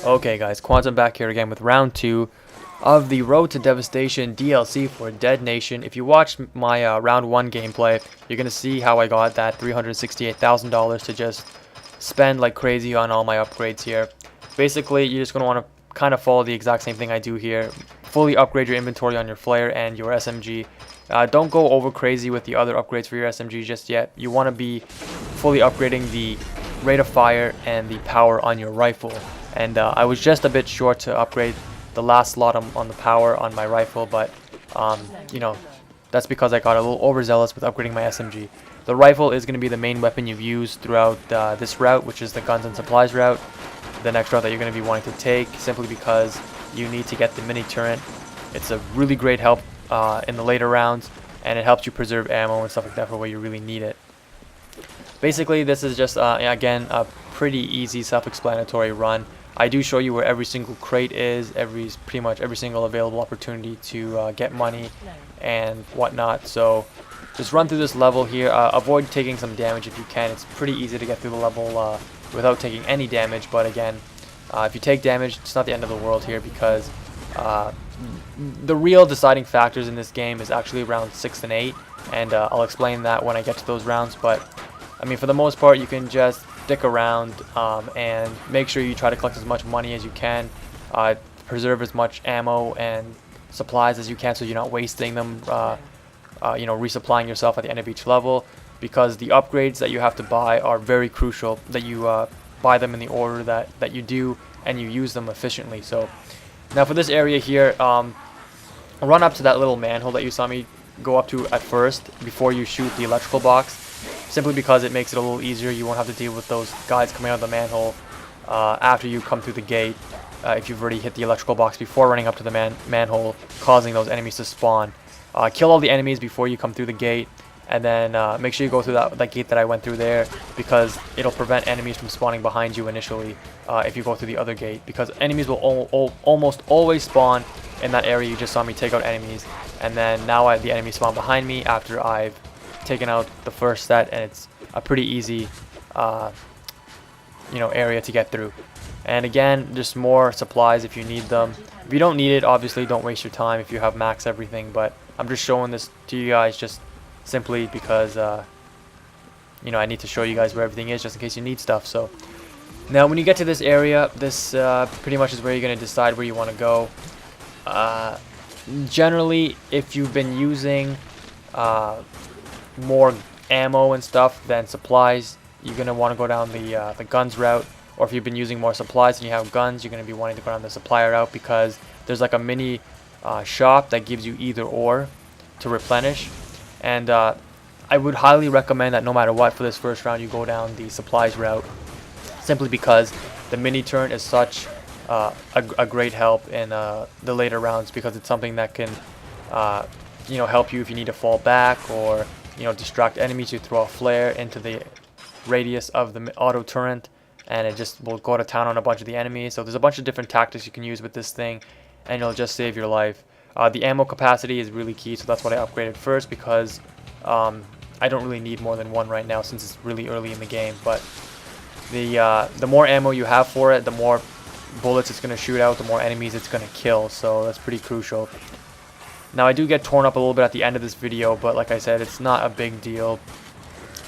Okay guys, Quantum back here again with round 2 of the Road to Devastation DLC for Dead Nation. If you watched my round 1 gameplay, you're going to see how I got that $368,000 to just spend like crazy on all my upgrades here. Basically, you're just going to want to kind of follow the exact same thing I do here. Fully upgrade your inventory on your flare and your SMG. Don't go over crazy with the other upgrades for your SMG just yet. You want to be fully upgrading the rate of fire and the power on your rifle. And I was just a bit short to upgrade the last slot on the power on my rifle, but you know, that's because I got a little overzealous with upgrading my SMG. The rifle is going to be the main weapon you've used throughout this route, which is the guns and supplies route. The next route that you're going to be wanting to take, simply because you need to get the mini turret. It's a really great help in the later rounds, and it helps you preserve ammo and stuff like that for where you really need it. Basically, this is just again a pretty easy self-explanatory run. I do show you where every single crate is, pretty much every single available opportunity to get money and whatnot. So just run through this level here. Avoid taking some damage if you can. It's pretty easy to get through the level without taking any damage. But again, if you take damage, it's not the end of the world here, because the real deciding factors in this game is actually around 6 and 8, and I'll explain that when I get to those rounds. But I mean, for the most part, you can just stick around and make sure you try to collect as much money as you can, preserve as much ammo and supplies as you can, so you're not wasting them, you know, resupplying yourself at the end of each level, because the upgrades that you have to buy are very crucial that you buy them in the order that you do, and you use them efficiently. So now for this area here, run up to that little manhole that you saw me go up to at first before you shoot the electrical box, simply because it makes it a little easier. You won't have to deal with those guys coming out of the manhole after you come through the gate, if you've already hit the electrical box before running up to the manhole, causing those enemies to spawn. Kill all the enemies before you come through the gate, and then make sure you go through that gate that I went through there, because it'll prevent enemies from spawning behind you initially if you go through the other gate, because enemies will almost always spawn in that area you just saw me take out enemies. And then now the enemies spawn behind me after I've taken out the first set, and it's a pretty easy you know, area to get through. And again, just more supplies if you need them. If you don't need it, obviously don't waste your time if you have max everything, but I'm just showing this to you guys just simply because you know, I need to show you guys where everything is, just in case you need stuff. So now when you get to this area, this pretty much is where you're going to decide where you want to go. Generally, if you've been using more ammo and stuff than supplies, you're going to want to go down the guns route. Or if you've been using more supplies and you have guns, you're going to be wanting to go down the supplier route, because there's like a mini shop that gives you either or to replenish. And I would highly recommend that no matter what, for this first round, you go down the supplies route, simply because the mini turn is such a great help in the later rounds, because it's something that can you know, help you if you need to fall back, or you know, distract enemies. You throw a flare into the radius of the auto turret, and it just will go to town on a bunch of the enemies. So there's a bunch of different tactics you can use with this thing, and it'll just save your life. The ammo capacity is really key, so that's what I upgraded first, because I don't really need more than one right now since it's really early in the game. But the more ammo you have for it, the more bullets it's going to shoot out, the more enemies it's going to kill. So that's pretty crucial. Now I do get torn up a little bit at the end of this video, but like I said, it's not a big deal.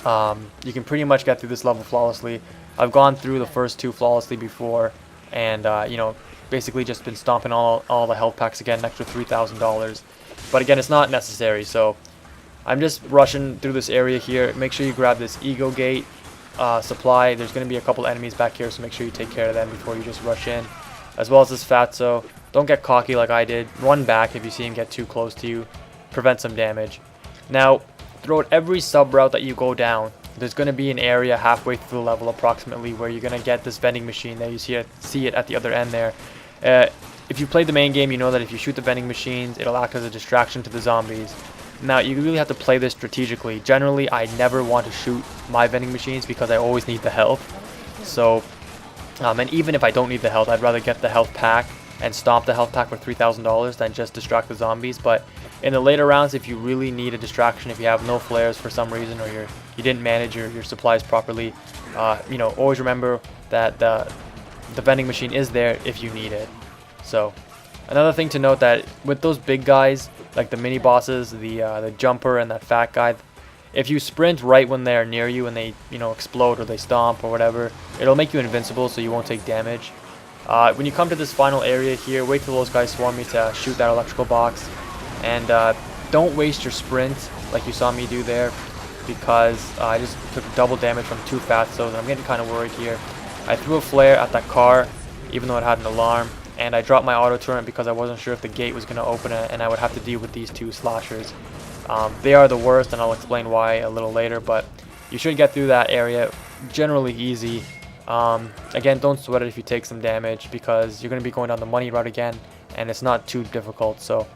You can pretty much get through this level flawlessly. I've gone through the first 2 flawlessly before, and you know, basically just been stomping all the health packs again, an extra $3,000. But again, it's not necessary, so I'm just rushing through this area here. Make sure you grab this Ego Gate supply. There's going to be a couple enemies back here, so make sure you take care of them before you just rush in, as well as this Fatso. Don't get cocky like I did. Run back if you see him get too close to you. Prevent some damage. Now, throughout every sub route that you go down, there's going to be an area halfway through the level approximately where you're going to get this vending machine there. You see it at the other end there. If you played the main game, you know that if you shoot the vending machines, it'll act as a distraction to the zombies. Now, you really have to play this strategically. Generally, I never want to shoot my vending machines because I always need the health. So, and even if I don't need the health, I'd rather get the health pack and stomp the health pack for $3,000 than just distract the zombies. But in the later rounds, if you really need a distraction, if you have no flares for some reason, or you didn't manage your supplies properly, you know, always remember that the vending machine is there if you need it. So another thing to note, that with those big guys, like the mini bosses, the jumper and that fat guy, if you sprint right when they're near you and they, you know, explode or they stomp or whatever, it'll make you invincible, so you won't take damage. When you come to this final area here, wait till those guys swarm me to shoot that electrical box, and don't waste your sprint like you saw me do there, because I just took double damage from 2 Fatstos, and I'm getting kind of worried here. I threw a flare at that car, even though it had an alarm, and I dropped my auto turret because I wasn't sure if the gate was going to open it, and I would have to deal with these 2 slashers. They are the worst, and I'll explain why a little later, but you should get through that area generally easy. Again, don't sweat it if you take some damage, because you're going to be going down the money route again, and it's not too difficult. So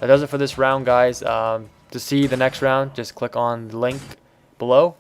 that does it for this round, guys. To see the next round, just click on the link below.